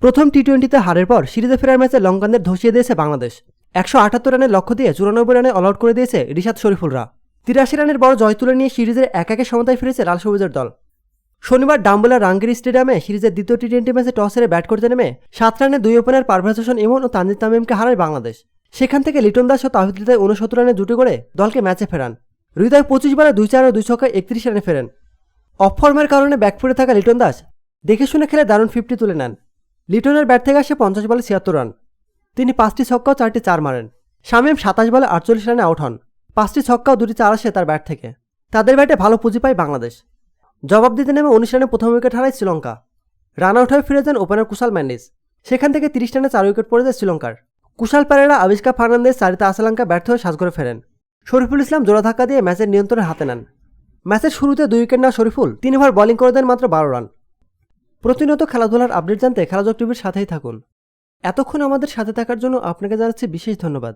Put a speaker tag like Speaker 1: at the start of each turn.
Speaker 1: প্রথম টি-20তে হারের পর সিরিজে ফেরার ম্যাচে লঙ্কানদের ধসিয়ে দিয়েছে বাংলাদেশ। 178 রানের লক্ষ্য দিয়ে 94 রানে অল আউট করে দিয়েছে রিশাদ শরীফুলরা। 83 রানের বড় জয় তুলে নিয়ে সিরিজের 1-1 সমতায় ফিরেছে লাল সবুজের দল। শনিবার ডাম্বুলার রাঙ্গিরি স্টেডিয়ামে সিরিজের দ্বিতীয় টি-20 ম্যাচে টস হেরে ব্যাট করতে নেমে 7 রানে 2 ওপেনার পারভেজ হোসেন ইমন ও তানজিদ তামিমকে হারায় বাংলাদেশ। সেখান থেকে লিটন দাস ও তাওহিদ হৃদয় 69 রানে জুটি করে দলকে ম্যাচে ফেরান। হৃদয় 25 বলে 2-4 ও 2 ছক্কায় 31 রানে ফেরেন। অফ ফর্মের কারণে ব্যাকফুটে থাকা লিটন দাস দেখে শুনে খেলে দারুণ 50 তুলে নেন। লিটনের ব্যাট থেকে আসে 50 বলে 76 রান। তিনি 5টি ছক্কা ও 4টি চার মারেন। শামীম 27 বলে 48 রানে আউট হন। 5টি ছক্কা ও 2টি চার আসে তার ব্যাট থেকে। তাদের ব্যাটে ভালো পুঁজি পায় বাংলাদেশ। জবাব দিতে নেমে 19 রানে প্রথম উইকেট হারায় শ্রীলঙ্কা। রান আউট হয়ে ফিরে যান ওপেনার কুশাল ম্যান্ডিস। সেখান থেকে 30 রানে 4 উইকেট পড়ে যায় শ্রীলঙ্কার। কুশাল পেরেরা, আবিষ্কার ফার্নান্দেজ, সারিতা আসালাঙ্কা ব্যর্থ হয়ে সাজঘরে ফেরেন। শরীফুল ইসলাম জোড়া ধাক্কা দিয়ে ম্যাচের নিয়ন্ত্রণে হাতে নেন। ম্যাচের শুরুতে 2 উইকেট নেওয়া শরীফুল 3 ওভার বোলিং করে দেন মাত্র 12 রান। প্রতিনিয়ত খেলাধুলার আপডেট জানতে খেলাযোগ টিভির সাথেই থাকুন। এতক্ষণ আমাদের সাথে থাকার জন্য আপনাকে জানাচ্ছি বিশেষ ধন্যবাদ।